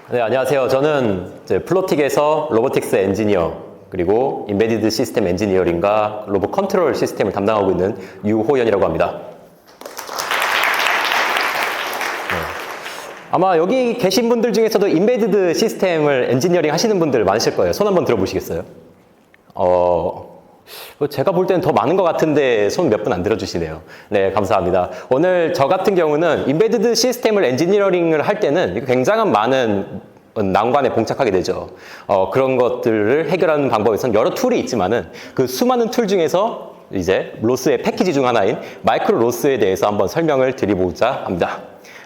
네, 안녕하세요. 저는 플로틱에서 로보틱스 엔지니어 그리고 인베디드 시스템 엔지니어링과 로봇 컨트롤 시스템을 담당하고 있는 유호연이라고 합니다. 네. 아마 여기 계신 분들 중에서도 인베디드 시스템을 엔지니어링 하시는 분들 많으실 거예요. 손 한번 들어보시겠어요? 제가 볼 때는 더 많은 것 같은데 손 몇 분 안 들어주시네요. 네, 감사합니다. 오늘 저 같은 경우는 인베디드 시스템을 엔지니어링을 할 때는 굉장한 많은 난관에 봉착하게 되죠. 그런 것들을 해결하는 방법에선 여러 툴이 있지만은 그 수많은 툴 중에서 이제 로스의 패키지 중 하나인 마이크로 로스에 대해서 한번 설명을 드리고자 합니다.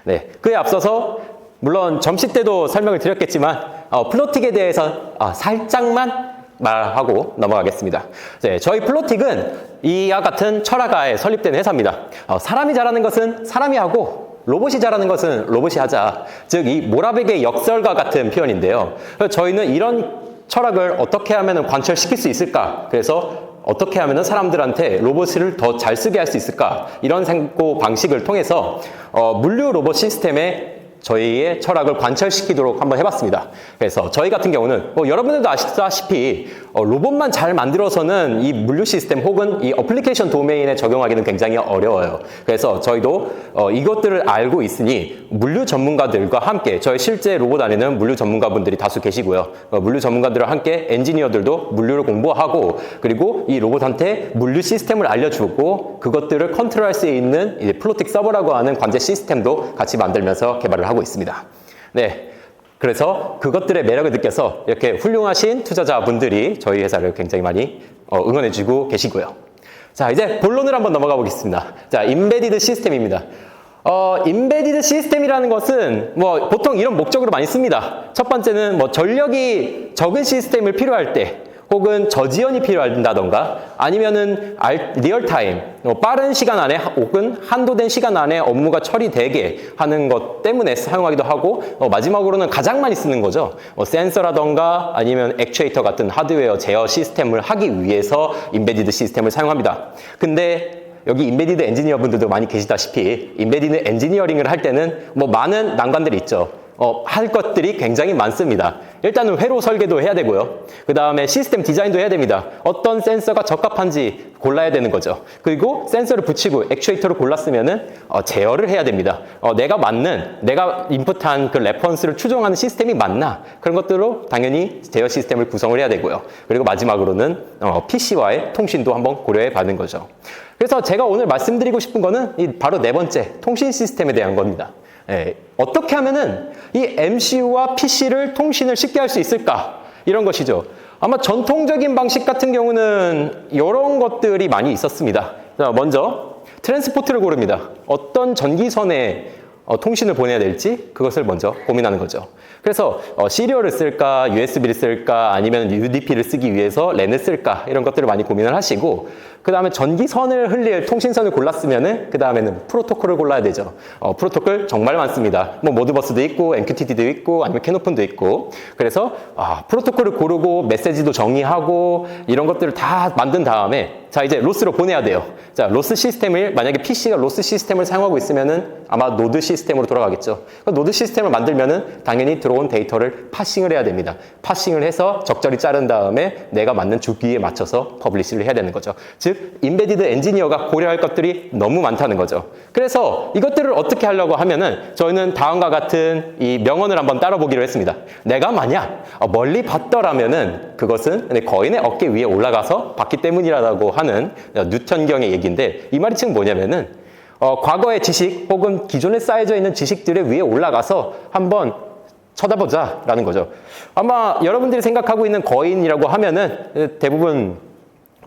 네, 그에 앞서서 물론 점심 때도 설명을 드렸겠지만 플로틱에 대해서 살짝만 말하고 넘어가겠습니다. 네, 저희 플로틱은 이와 같은 철학하에 설립된 회사입니다. 사람이 잘하는 것은 사람이 하고 로봇이 잘하는 것은 로봇이 하자. 즉, 이 모라백의 역설과 같은 표현인데요. 저희는 이런 철학을 어떻게 하면 관철시킬 수 있을까? 그래서 어떻게 하면 사람들한테 로봇을 더 잘 쓰게 할 수 있을까? 이런 생고 방식을 통해서 물류 로봇 시스템에 저희의 철학을 관철시키도록 한번 해봤습니다. 그래서 저희 같은 경우는 여러분들도 아시다시피 로봇만 잘 만들어서는 이 물류 시스템 혹은 이 어플리케이션 도메인에 적용하기는 굉장히 어려워요. 그래서 저희도 이것들을 알고 있으니 물류 전문가들과 함께 저희 실제 로봇 안에는 물류 전문가분들이 다수 계시고요. 물류 전문가들과 함께 엔지니어들도 물류를 공부하고 그리고 이 로봇한테 물류 시스템을 알려주고 그것들을 컨트롤할 수 있는 이제 플로틱 서버라고 하는 관제 시스템도 같이 만들면서 개발을 하고 있습니다. 네, 그래서 그것들의 매력을 느껴서 이렇게 훌륭하신 투자자분들이 저희 회사를 굉장히 많이 응원해주고 계시고요. 자, 이제 본론을 한번 넘어가 보겠습니다. 자, 인베디드 시스템입니다. 인베디드 시스템이라는 것은 보통 이런 목적으로 많이 씁니다. 첫 번째는 전력이 적은 시스템을 필요할 때 혹은 저지연이 필요한다던가 아니면은 리얼타임, 빠른 시간 안에 혹은 한도된 시간 안에 업무가 처리되게 하는 것 때문에 사용하기도 하고 마지막으로는 가장 많이 쓰는 거죠. 센서라던가 아니면 액추에이터 같은 하드웨어 제어 시스템을 하기 위해서 인베디드 시스템을 사용합니다. 근데 여기 인베디드 엔지니어 분들도 많이 계시다시피 인베디드 엔지니어링을 할 때는 많은 난관들이 있죠. 할 것들이 굉장히 많습니다. 일단은 회로 설계도 해야 되고요. 그 다음에 시스템 디자인도 해야 됩니다. 어떤 센서가 적합한지 골라야 되는 거죠. 그리고 센서를 붙이고 액추에이터를 골랐으면은 제어를 해야 됩니다. 내가 인풋한 그 레퍼런스를 추종하는 시스템이 맞나? 그런 것들로 당연히 제어 시스템을 구성을 해야 되고요. 그리고 마지막으로는 PC와의 통신도 한번 고려해 봐는 거죠. 그래서 제가 오늘 말씀드리고 싶은 거는 바로 네 번째 통신 시스템에 대한 겁니다. 네, 어떻게 하면은 이 MCU와 PC를 통신을 쉽게 할 수 있을까? 이런 것이죠. 아마 전통적인 방식 같은 경우는 이런 것들이 많이 있었습니다. 자, 먼저 트랜스포트를 고릅니다. 어떤 전기선에 통신을 보내야 될지 그것을 먼저 고민하는 거죠. 그래서 시리얼을 쓸까, USB를 쓸까, 아니면 UDP를 쓰기 위해서 랜을 쓸까 이런 것들을 많이 고민을 하시고 그 다음에 전기선을 흘릴 통신선을 골랐으면은 그 다음에는 프로토콜을 골라야 되죠. 프로토콜 정말 많습니다. 모드버스도 있고 MQTT도 있고 아니면 캐노폰도 있고 그래서 프로토콜을 고르고 메시지도 정의하고 이런 것들을 다 만든 다음에 자 이제 로스로 보내야 돼요. 자 로스 시스템을 만약에 PC가 로스 시스템을 사용하고 있으면은 아마 노드 시스템으로 돌아가겠죠. 노드 시스템을 만들면은 당연히 들어온 데이터를 파싱을 해야 됩니다. 파싱을 해서 적절히 자른 다음에 내가 맞는 주기에 맞춰서 퍼블리시를 해야 되는 거죠. 즉 인베디드 엔지니어가 고려할 것들이 너무 많다는 거죠. 그래서 이것들을 어떻게 하려고 하면은 저희는 다음과 같은 이 명언을 한번 따라보기로 했습니다. 내가 만약 멀리 봤더라면은 그것은 거인의 어깨 위에 올라가서 봤기 때문이라고 하는 뉴턴경의 얘기인데 이 말이 지금 뭐냐면은 과거의 지식 혹은 기존에 쌓여져 있는 지식들의 위에 올라가서 한번 쳐다보자 라는 거죠. 아마 여러분들이 생각하고 있는 거인이라고 하면은 대부분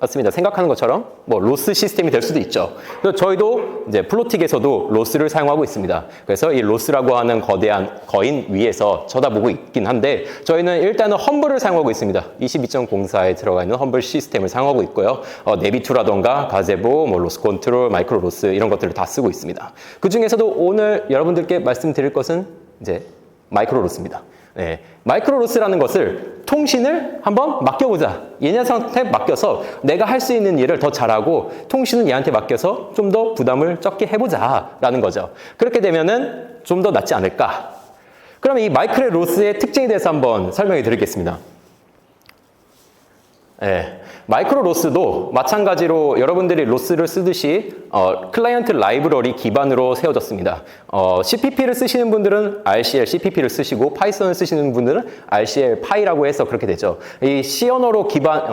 맞습니다. 생각하는 것처럼 로스 시스템이 될 수도 있죠. 그래서 저희도 이제 플로틱에서도 로스를 사용하고 있습니다. 그래서 이 로스라고 하는 거대한 거인 위에서 쳐다보고 있긴 한데 저희는 일단은 험블을 사용하고 있습니다. 22.04에 들어가 있는 험블 시스템을 사용하고 있고요. 네비투라던가 가제보, 로스 컨트롤, 마이크로 로스 이런 것들을 다 쓰고 있습니다. 그 중에서도 오늘 여러분들께 말씀드릴 것은 이제 마이크로 로스입니다. 네, 마이크로 로스라는 것을 통신을 한번 맡겨보자. 얘네한테 맡겨서 내가 할 수 있는 일을 더 잘하고 통신은 얘한테 맡겨서 좀 더 부담을 적게 해보자 라는 거죠. 그렇게 되면은 좀 더 낫지 않을까. 그러면 이 마이크로 로스의 특징에 대해서 한번 설명해 드리겠습니다. 네, 마이크로 로스도 마찬가지로 여러분들이 로스를 쓰듯이 클라이언트 라이브러리 기반으로 세워졌습니다. CPP를 쓰시는 분들은 RCL CPP를 쓰시고 파이썬을 쓰시는 분들은 RCL 파이라고 해서 그렇게 되죠. 이 C 언어로 기반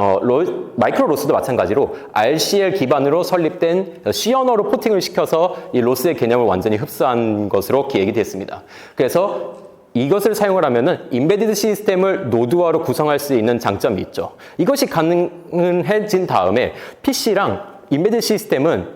마이크로 로스도 마찬가지로 RCL 기반으로 설립된 C 언어로 포팅을 시켜서 이 로스의 개념을 완전히 흡수한 것으로 기획이 됐습니다. 그래서 이것을 사용을 하면은 임베디드 시스템을 노드화로 구성할 수 있는 장점이 있죠. 이것이 가능해진 다음에 PC랑 임베디드 시스템은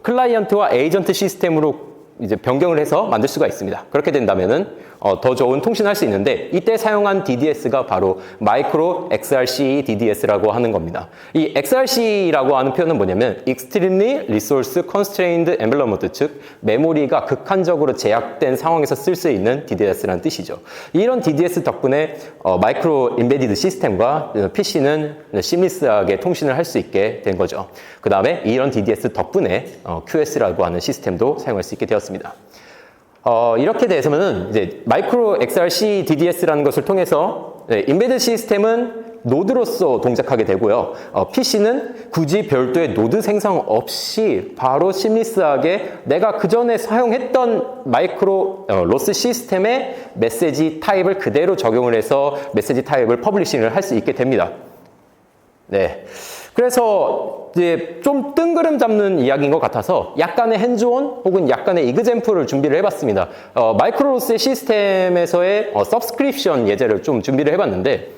클라이언트와 에이전트 시스템으로 이제 변경을 해서 만들 수가 있습니다. 그렇게 된다면은 더 좋은 통신을 할 수 있는데 이때 사용한 DDS가 바로 마이크로 XRC DDS라고 하는 겁니다. 이 XRC라고 하는 표현은 뭐냐면 Extremely Resource Constrained Environment, 즉 메모리가 극한적으로 제약된 상황에서 쓸 수 있는 DDS라는 뜻이죠. 이런 DDS 덕분에 마이크로 임베디드 시스템과 PC는 시미스하게 통신을 할 수 있게 된 거죠. 그 다음에 이런 DDS 덕분에 QS라고 하는 시스템도 사용할 수 있게 되었습니다. 이렇게 돼서는 이제 마이크로 XRC DDS라는 것을 통해서 임베드 시스템은 노드로서 동작하게 되고요. PC는 굳이 별도의 노드 생성 없이 바로 심리스하게 내가 그 전에 사용했던 마이크로 로스 시스템의 메시지 타입을 그대로 적용을 해서 메시지 타입을 퍼블리싱을 할 수 있게 됩니다. 네. 그래서 이제 좀 뜬구름 잡는 이야기인 것 같아서 약간의 핸즈온 혹은 약간의 이그젬플을 준비를 해봤습니다. 마이크로로스의 시스템에서의 서브스크립션 예제를 좀 준비를 해봤는데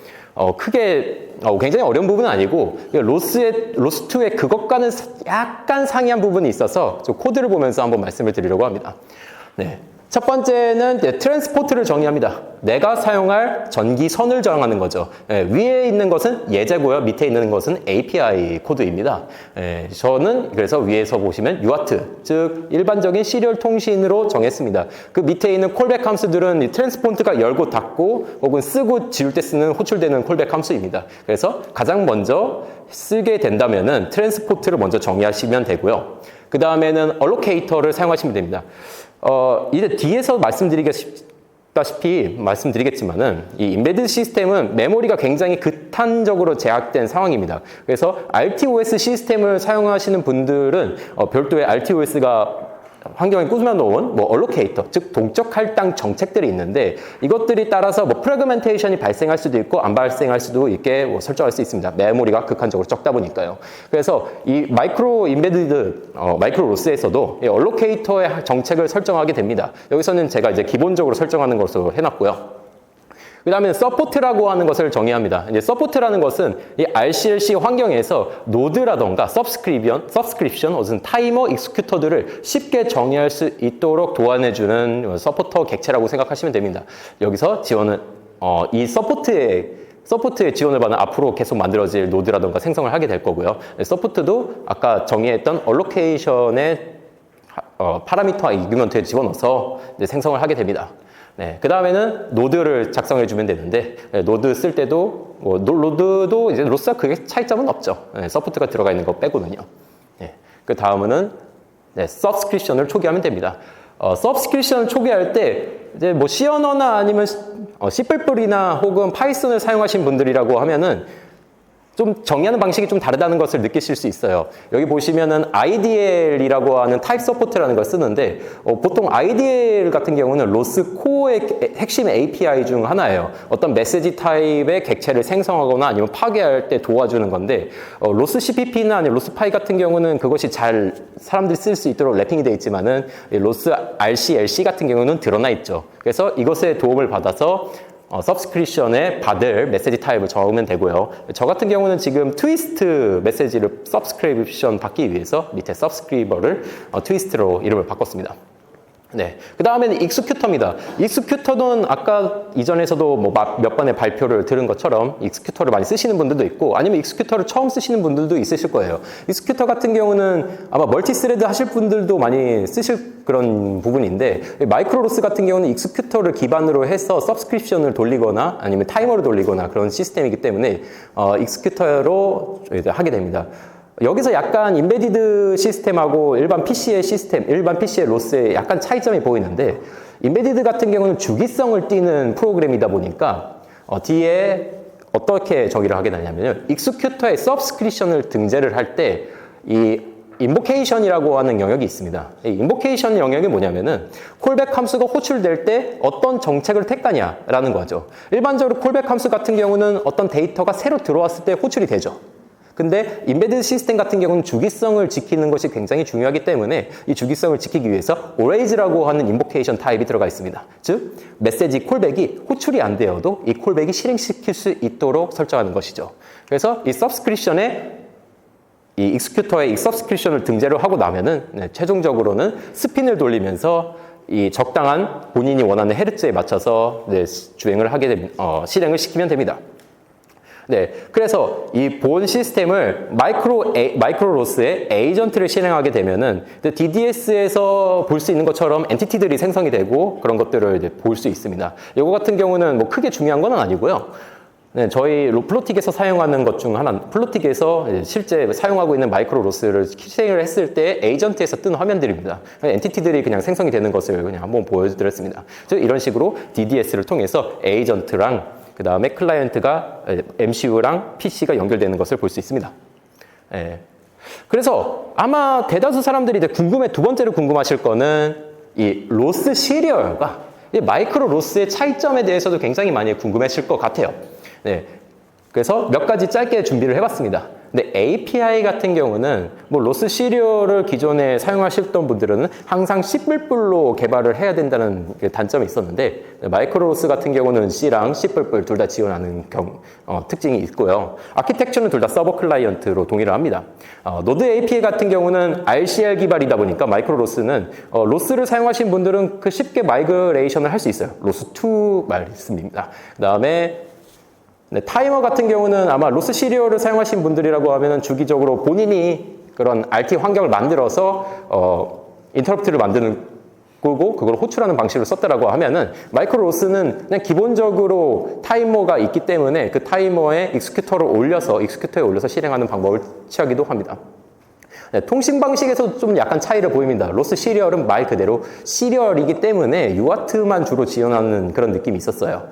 크게 굉장히 어려운 부분은 아니고 로스2의 그것과는 약간 상이한 부분이 있어서 좀 코드를 보면서 한번 말씀을 드리려고 합니다. 네. 첫 번째는 트랜스포트를 정의합니다. 내가 사용할 전기선을 정하는 거죠. 위에 있는 것은 예제고요. 밑에 있는 것은 API 코드입니다. 저는 그래서 위에서 보시면 UART, 즉 일반적인 시리얼 통신으로 정했습니다. 그 밑에 있는 콜백 함수들은 이 트랜스포트가 열고 닫고 혹은 쓰고 지울 때 쓰는 호출되는 콜백 함수입니다. 그래서 가장 먼저 쓰게 된다면은 트랜스포트를 먼저 정의하시면 되고요. 그 다음에는 allocator를 사용하시면 됩니다. 이제 뒤에서 말씀드리겠지만은 이 임베디드 시스템은 메모리가 굉장히 극단적으로 제약된 상황입니다. 그래서 RTOS 시스템을 사용하시는 분들은 별도의 RTOS가 환경에 꾸며놓은 allocator, 즉 동적 할당 정책들이 있는데 이것들이 따라서 프래그멘테이션이 발생할 수도 있고 안 발생할 수도 있게 설정할 수 있습니다. 메모리가 극한적으로 적다 보니까요. 그래서 이 마이크로 임베디드 마이크로 로스에서도 이 allocator의 정책을 설정하게 됩니다. 여기서는 제가 이제 기본적으로 설정하는 것으로 해놨고요. 그 다음에 서포트라고 하는 것을 정의합니다. 이제 서포트라는 것은 이 RCLC 환경에서 노드라던가 서브스크립션, 혹은 타이머 익스큐터들을 쉽게 정의할 수 있도록 도와내주는 서포터 객체라고 생각하시면 됩니다. 여기서 지원은, 이 서포트의 지원을 받는 앞으로 계속 만들어질 노드라던가 생성을 하게 될 거고요. 서포트도 아까 정의했던 얼로케이션의 파라미터 아규먼트에 집어넣어서 이제 생성을 하게 됩니다. 네, 그 다음에는 노드를 작성해주면 되는데, 노드 쓸 때도, 노드도 이제 로스와 그게 차이점은 없죠. 서포트가 들어가 있는 거 빼고는요. 네, 그 다음은, 서브스크립션을 초기화하면 됩니다. 서브스크립션을 초기화할 때, 이제 C 언어나 아니면 C++이나 혹은 파이썬을 사용하신 분들이라고 하면은, 좀 정의하는 방식이 좀 다르다는 것을 느끼실 수 있어요. 여기 보시면은 IDL이라고 하는 타입 서포트라는 걸 쓰는데 보통 IDL 같은 경우는 로스 코어의 핵심 API 중 하나예요. 어떤 메시지 타입의 객체를 생성하거나 아니면 파괴할 때 도와주는 건데 로스 CPP나 아니면 로스 파이 같은 경우는 그것이 잘 사람들이 쓸 수 있도록 랩핑이 되어 있지만은 로스 RCLC 같은 경우는 드러나 있죠. 그래서 이것의 도움을 받아서 서브스크립션에 받을 메시지 타입을 적으면 되고요. 저 같은 경우는 지금 트위스트 메시지를 서브스크립션 받기 위해서 밑에 서브스크리버를 트위스트로 이름을 바꿨습니다. 네. 그 다음에는 익스큐터입니다. 익스큐터는 아까 이전에서도 몇 번의 발표를 들은 것처럼 익스큐터를 많이 쓰시는 분들도 있고 아니면 익스큐터를 처음 쓰시는 분들도 있으실 거예요. 익스큐터 같은 경우는 아마 멀티스레드 하실 분들도 많이 쓰실 그런 부분인데 마이크로로스 같은 경우는 익스큐터를 기반으로 해서 서브스크립션을 돌리거나 아니면 타이머를 돌리거나 그런 시스템이기 때문에 익스큐터로 하게 됩니다. 여기서 약간 임베디드 시스템하고 일반 PC의 로스에 약간 차이점이 보이는데 인베디드 같은 경우는 주기성을 띠는 프로그램이다 보니까 뒤에 어떻게 저기를 하게 되냐면요. 익스큐터의 서브스크립션을 등재를 할 때 이 인보케이션이라고 하는 영역이 있습니다. 이 인보케이션 영역이 뭐냐면은 콜백 함수가 호출될 때 어떤 정책을 택하냐라는 거죠. 일반적으로 콜백 함수 같은 경우는 어떤 데이터가 새로 들어왔을 때 호출이 되죠. 근데 인베디드 시스템 같은 경우는 주기성을 지키는 것이 굉장히 중요하기 때문에 이 주기성을 지키기 위해서 always라고 하는 인보케이션 타입이 들어가 있습니다. 즉 메시지 콜백이 호출이 안 되어도 이 콜백이 실행시킬 수 있도록 설정하는 것이죠. 그래서 이 서브스크립션에 이 익스큐터에 이 서브스크립션을 등재를 하고 나면은 최종적으로는 스핀을 돌리면서 이 적당한 본인이 원하는 헤르츠에 맞춰서 주행을 하게 됩니다. 실행을 시키면 됩니다. 네, 그래서 이 본 시스템을 마이크로 로스의 에이전트를 실행하게 되면은 DDS에서 볼 수 있는 것처럼 엔티티들이 생성이 되고 그런 것들을 이제 볼 수 있습니다. 이거 같은 경우는 뭐 크게 중요한 건 아니고요. 네, 저희 플로틱에서 사용하는 것 중 하나, 플로틱에서 실제 사용하고 있는 마이크로 로스를 실행을 했을 때 에이전트에서 뜬 화면들입니다. 엔티티들이 그냥 생성이 되는 것을 그냥 한번 보여드렸습니다. 즉 이런 식으로 DDS를 통해서 에이전트랑 그 다음에 클라이언트가 MCU랑 PC가 연결되는 것을 볼 수 있습니다. 예. 그래서 아마 대다수 사람들이 이제 두 번째로 궁금하실 거는 이 로스 시리얼과 이 마이크로 로스의 차이점에 대해서도 굉장히 많이 궁금하실 것 같아요. 네. 그래서 몇 가지 짧게 준비를 해봤습니다. 근데 API 같은 경우는 뭐 로스 시리얼을 기존에 사용하셨던 분들은 항상 C++로 개발을 해야 된다는 단점이 있었는데 마이크로 로스 같은 경우는 C랑 C++ 둘 다 지원하는 특징이 있고요. 아키텍처는 둘 다 서버 클라이언트로 동의를 합니다. 노드 API 같은 경우는 RCR 기반이다 보니까 마이크로 로스는 로스를 사용하신 분들은 쉽게 마이그레이션을 할 수 있어요. 로스2 말씀입니다. 그 다음에 네, 타이머 같은 경우는 아마 로스 시리얼을 사용하신 분들이라고 하면은 주기적으로 본인이 그런 RT 환경을 만들어서 인터럽트를 만드는 거고 그걸 호출하는 방식으로 썼다라고 하면은 마이크로 로스는 그냥 기본적으로 타이머가 있기 때문에 그 타이머에 익스큐터에 올려서 실행하는 방법을 취하기도 합니다. 네, 통신 방식에서 좀 약간 차이를 보입니다. 로스 시리얼은 말 그대로 시리얼이기 때문에 UART만 주로 지원하는 그런 느낌이 있었어요.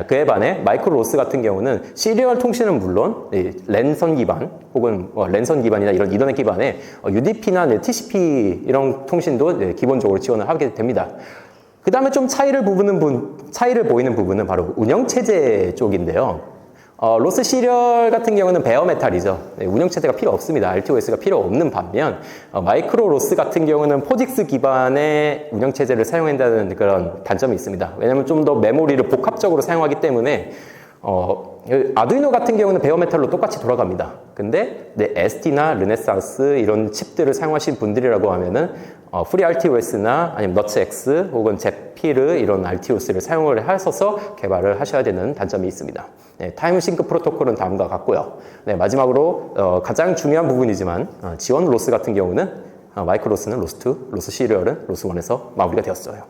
그에 반해 마이크로 로스 같은 경우는 시리얼 통신은 물론 랜선 기반 혹은 랜선 기반이나 이런 이더넷 기반의 UDP나 TCP 이런 통신도 기본적으로 지원을 하게 됩니다. 그 다음에 좀 차이를 보이는 부분은 바로 운영체제 쪽인데요. 로스 시리얼 같은 경우는 베어메탈이죠. 운영체제가 필요 없습니다. RTOS가 필요 없는 반면 마이크로 로스 같은 경우는 포직스 기반의 운영체제를 사용한다는 그런 단점이 있습니다. 왜냐하면 좀 더 메모리를 복합적으로 사용하기 때문에 아두이노 같은 경우는 베어메탈로 똑같이 돌아갑니다. 근데 ST나 르네상스 이런 칩들을 사용하신 분들이라고 하면은 프리 RTOS나 아니면 너츠X 혹은 잭피르 이런 RTOS를 사용을 하셔서 개발을 하셔야 되는 단점이 있습니다. 네, 타임 싱크 프로토콜은 다음과 같고요. 네, 마지막으로 가장 중요한 부분이지만 지원 로스 같은 경우는 마이크로 로스는 로스2, 로스 시리얼은 로스1에서 마무리가 되었어요.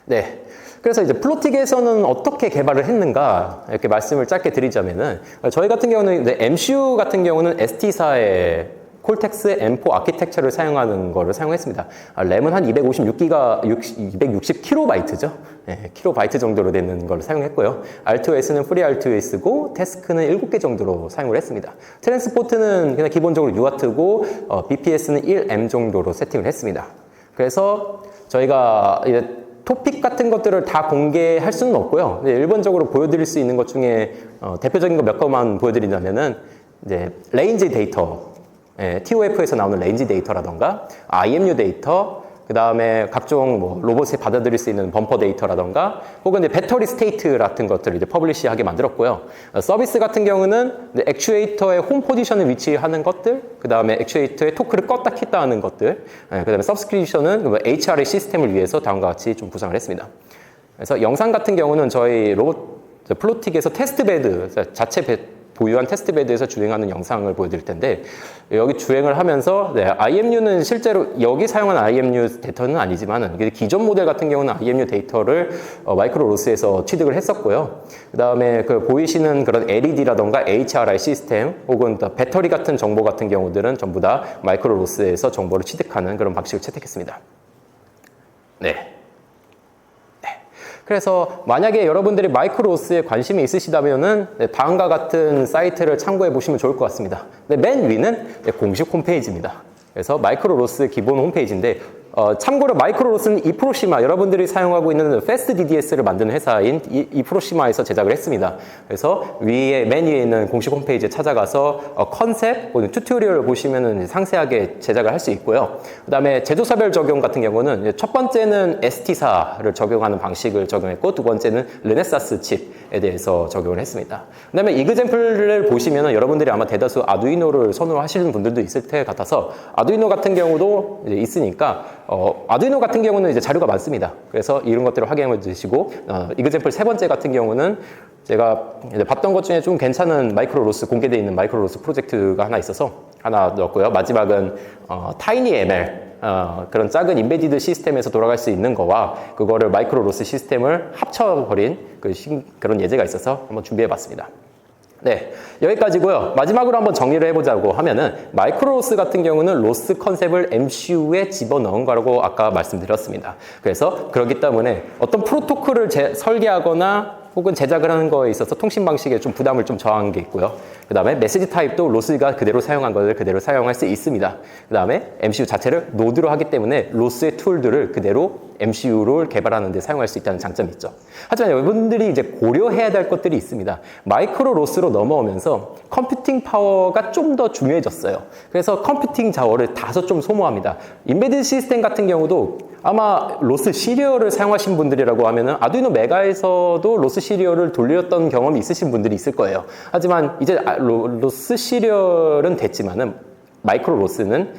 네. 그래서 이제 플로틱에서는 어떻게 개발을 했는가 이렇게 말씀을 짧게 드리자면은 저희 같은 경우는 이제 MCU 같은 경우는 ST사의 콜텍스 M4 아키텍처를 사용하는 거를 사용했습니다. 램은 한 260kB죠. 네, 킬로바이트 정도로 되는 걸 사용했고요. RTOS는 프리 RTOS고 태스크는 7개 정도로 사용을 했습니다. 트랜스포트는 그냥 기본적으로 UART고 BPS는 1M 정도로 세팅을 했습니다. 그래서 저희가 이제 토픽 같은 것들을 다 공개할 수는 없고요. 일반적으로 보여드릴 수 있는 것 중에 대표적인 거 몇 가지만 보여드린다면은 이제 레인지 데이터, TOF에서 나오는 레인지 데이터라던가 IMU 데이터, 그 다음에 각종 뭐 로봇에 받아들일 수 있는 범퍼 데이터라던가 혹은 이제 배터리 스테이트 같은 것들을 이제 퍼블리시하게 만들었고요. 서비스 같은 경우는 액추에이터의 홈 포지션을 위치하는 것들, 그 다음에 액추에이터의 토크를 껐다 켰다 하는 것들, 그 다음에 서브스크립션은 HR의 시스템을 위해서 다음과 같이 좀 구상을 했습니다. 그래서 영상 같은 경우는 저희 로봇 플로틱에서 테스트베드, 자체 보유한 테스트베드에서 주행하는 영상을 보여드릴 텐데 여기 주행을 하면서 IMU는 실제로 여기 사용한 IMU 데이터는 아니지만 기존 모델 같은 경우는 IMU 데이터를 마이크로 로스에서 취득을 했었고요. 그 다음에 보이시는 그런 LED라던가 HRI 시스템 혹은 배터리 같은 정보 같은 경우들은 전부 다 마이크로 로스에서 정보를 취득하는 그런 방식을 채택했습니다. 네. 그래서 만약에 여러분들이 마이크로로스에 관심이 있으시다면은 다음과 같은 사이트를 참고해 보시면 좋을 것 같습니다. 맨 위는 공식 홈페이지입니다. 그래서 마이크로로스 기본 홈페이지인데 참고로 마이크로로스는 이프로시마, 여러분들이 사용하고 있는 패스트 DDS를 만드는 회사인 이프로시마에서 제작을 했습니다. 그래서 맨 위에 있는 공식 홈페이지에 찾아가서 컨셉, 튜토리얼을 보시면 상세하게 제작을 할 수 있고요. 그 다음에 제조사별 적용 같은 경우는 첫 번째는 ST사를 적용하는 방식을 적용했고, 두 번째는 르네사스 칩에 대해서 적용을 했습니다. 그 다음에 이그젬플을 보시면 여러분들이 아마 대다수 아두이노를 선호하시는 분들도 있을 것 같아서 아두이노 같은 경우도 이제 있으니까 아두이노 같은 경우는 이제 자료가 많습니다. 그래서 이런 것들을 확인해 주시고, 이그젬플 세 번째 같은 경우는 제가 봤던 것 중에 좀 괜찮은 마이크로로스, 공개되어 있는 마이크로로스 프로젝트가 하나 있어서 하나 넣었고요. 마지막은 타이니ML, 그런 작은 인베디드 시스템에서 돌아갈 수 있는 거와 그거를 마이크로로스 시스템을 합쳐버린 그런 예제가 있어서 한번 준비해 봤습니다. 네, 여기까지고요. 마지막으로 한번 정리를 해보자고 하면은 마이크로로스 같은 경우는 로스 컨셉을 MCU에 집어넣은 거라고 아까 말씀드렸습니다. 그래서 그렇기 때문에 어떤 프로토콜을 설계하거나 혹은 제작을 하는 거에 있어서 통신 방식에 좀 부담을 좀 저항한 게 있고요. 그 다음에 메시지 타입도 로스가 그대로 사용한 것을 그대로 사용할 수 있습니다. 그 다음에 MCU 자체를 노드로 하기 때문에 로스의 툴들을 그대로 MCU를 개발하는 데 사용할 수 있다는 장점이 있죠. 하지만 여러분들이 이제 고려해야 될 것들이 있습니다. 마이크로 로스로 넘어오면서 컴퓨팅 파워가 좀 더 중요해졌어요. 그래서 컴퓨팅 자원을 다소 좀 소모합니다. 인베디드 시스템 같은 경우도 아마 로스 시리얼을 사용하신 분들이라고 하면은 아두이노 메가에서도 로스 시리얼을 돌렸던 경험이 있으신 분들이 있을 거예요. 하지만 이제 로스 시리얼은 됐지만은 마이크로 로스는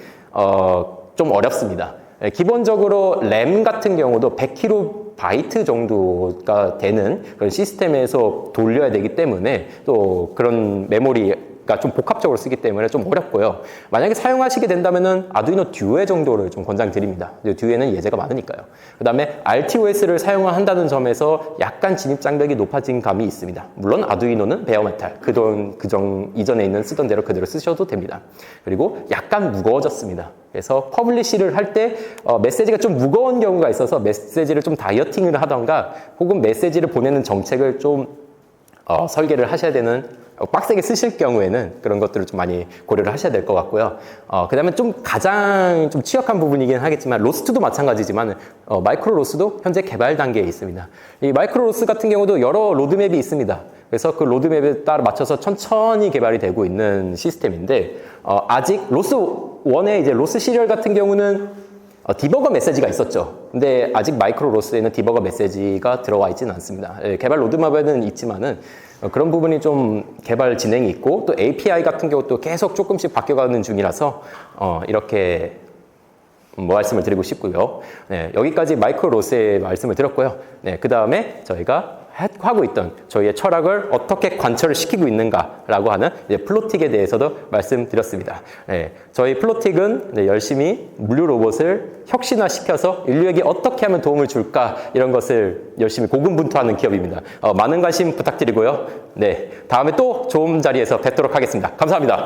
좀 어렵습니다. 기본적으로 램 같은 경우도 100KB 정도가 되는 그런 시스템에서 돌려야 되기 때문에 또 그런 메모리가 좀 복합적으로 쓰기 때문에 좀 어렵고요. 만약에 사용하시게 된다면은 아두이노 듀에 정도를 좀 권장드립니다. 듀에는 예제가 많으니까요. 그 다음에 RTOS를 사용한다는 점에서 약간 진입 장벽이 높아진 감이 있습니다. 물론 아두이노는 베어메탈, 이전에 있는 쓰던 대로 그대로 쓰셔도 됩니다. 그리고 약간 무거워졌습니다. 그래서 퍼블리시를 할 때 메시지가 좀 무거운 경우가 있어서 메시지를 좀 다이어팅을 하던가 혹은 메시지를 보내는 정책을 좀 설계를 하셔야 되는, 빡세게 쓰실 경우에는 그런 것들을 좀 많이 고려를 하셔야 될 것 같고요. 그 다음에 좀 가장 좀 취약한 부분이긴 하겠지만 로스트도 마찬가지지만 마이크로 로스도 현재 개발 단계에 있습니다. 이 마이크로 로스 같은 경우도 여러 로드맵이 있습니다. 그래서 그 로드맵에 따라 맞춰서 천천히 개발이 되고 있는 시스템인데 아직 로스 1의 이제 로스 시리얼 같은 경우는 디버거 메시지가 있었죠. 근데 아직 마이크로 로스에는 디버거 메시지가 들어와 있지는 않습니다. 개발 로드맵에는 있지만은 그런 부분이 좀 개발 진행이 있고 또 API 같은 경우도 계속 조금씩 바뀌어가는 중이라서 이렇게 말씀을 드리고 싶고요. 네, 여기까지 마이크로 로스의 말씀을 드렸고요. 네, 그 다음에 저희가 하고 있던 저희의 철학을 어떻게 관철을 시키고 있는가라고 하는 이제 플로틱에 대해서도 말씀드렸습니다. 네, 저희 플로틱은 열심히 물류 로봇을 혁신화시켜서 인류에게 어떻게 하면 도움을 줄까 이런 것을 열심히 고군분투하는 기업입니다. 많은 관심 부탁드리고요. 네, 다음에 또 좋은 자리에서 뵙도록 하겠습니다. 감사합니다.